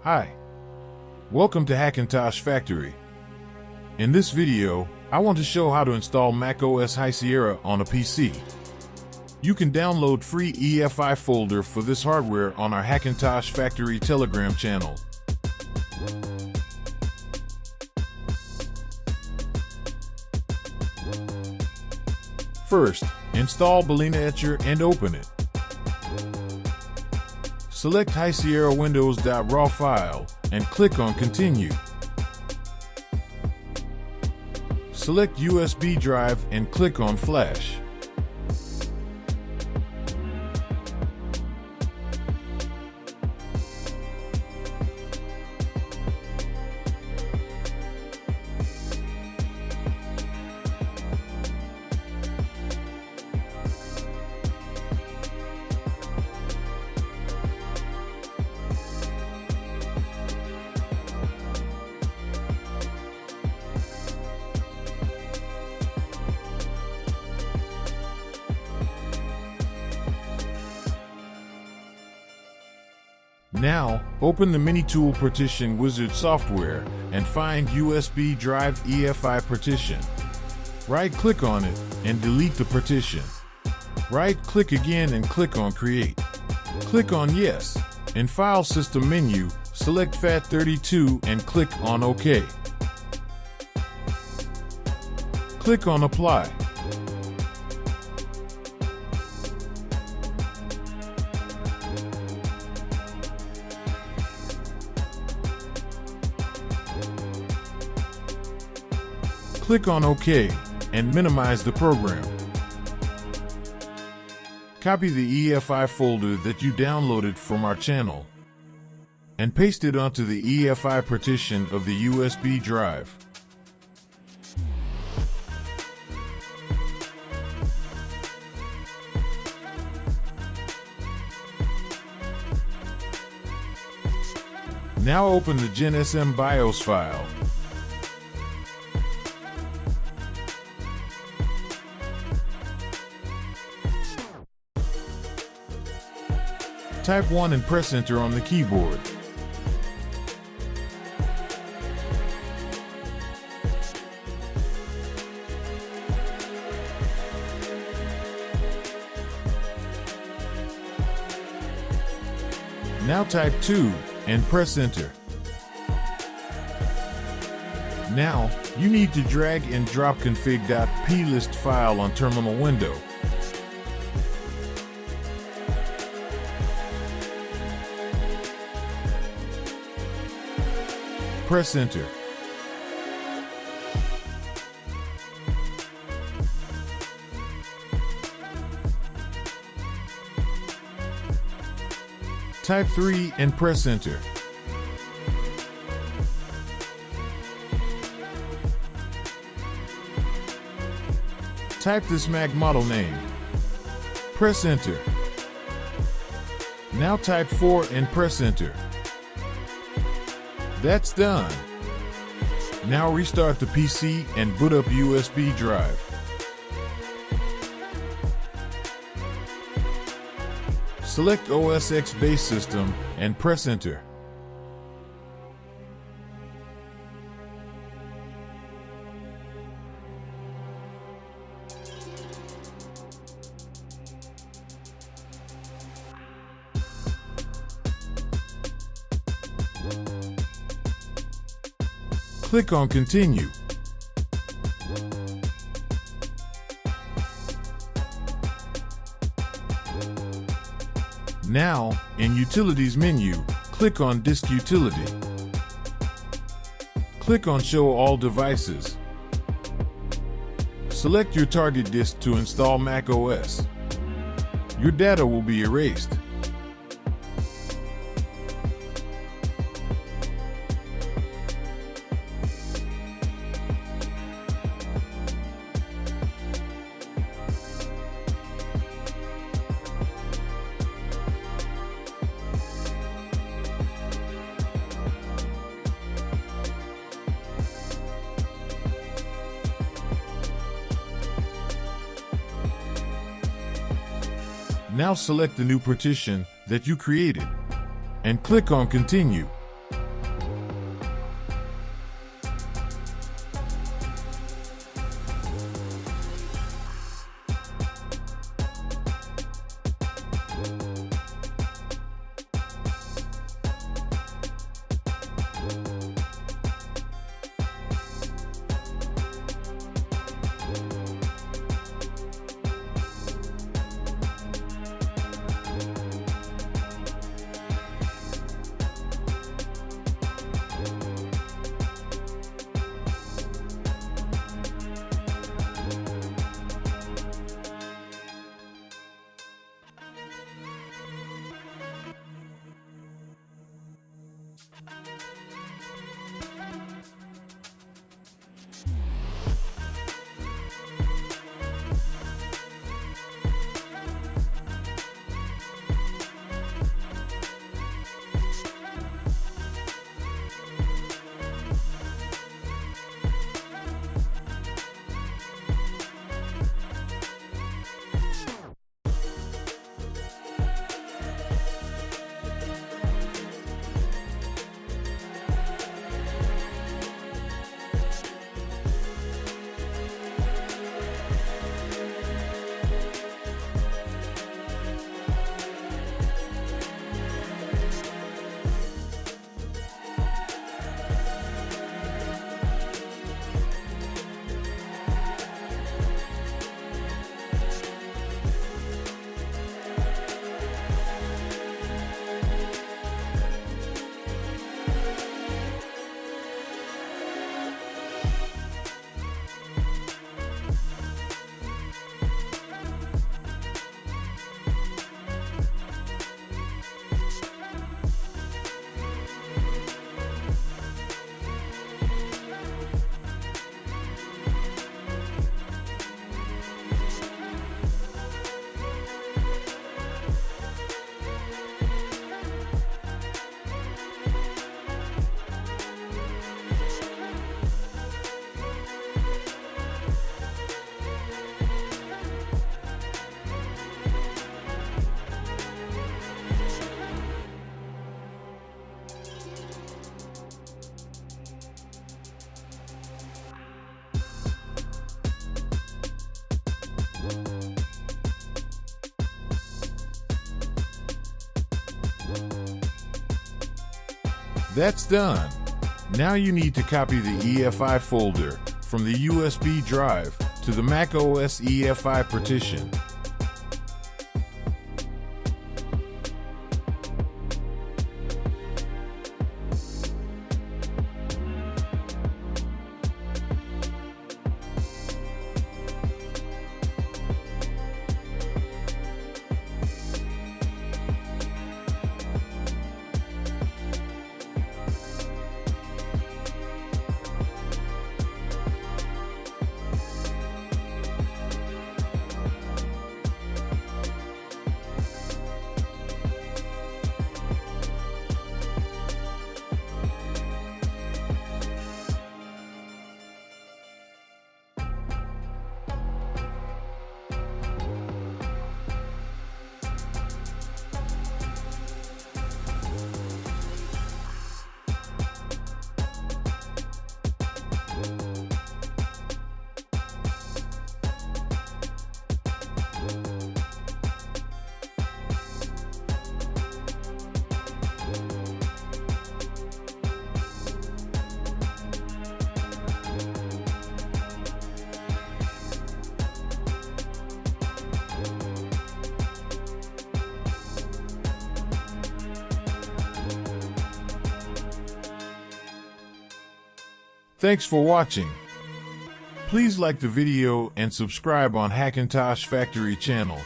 Hi, welcome to Hackintosh Factory. In this video, I want to show how to install macOS HighSierra on a PC. You can download free EFI folder for this hardware on our Hackintosh Factory Telegram channel. First, install Balena Etcher and open it. Select HighSierra Windows.raw file and click on Continue. Select USB drive and click on Flash. Now, open the Mini Tool Partition Wizard software and find USB drive EFI partition. Right-click on it and delete the partition. Right-click again and click on Create. Click on Yes. In File System menu, select FAT32 and click on OK. Click on Apply. Click on OK and minimize the program. Copy the EFI folder that you downloaded from our channel and paste it onto the EFI partition of the USB drive. Now open the GenSM BIOS file. Type 1 and press Enter on the keyboard. Now type 2 and press Enter. Now, you need to drag and drop config.plist file on terminal window. Press Enter. Type 3 and press Enter. Type this Mac model name. Press Enter. Now type 4 and press Enter. That's done. Now restart the PC and boot up USB drive. Select OS X base system and press Enter. Click on Continue. Now, in Utilities menu, click on Disk Utility. Click on Show All Devices. Select your target disk to install macOS. Your data will be erased. Now select the new partition that you created and click on Continue. That's done. Now you need to copy the EFI folder from the USB drive to the macOS EFI partition. Thanks for watching. Please like the video and subscribe on Hackintosh Factory channel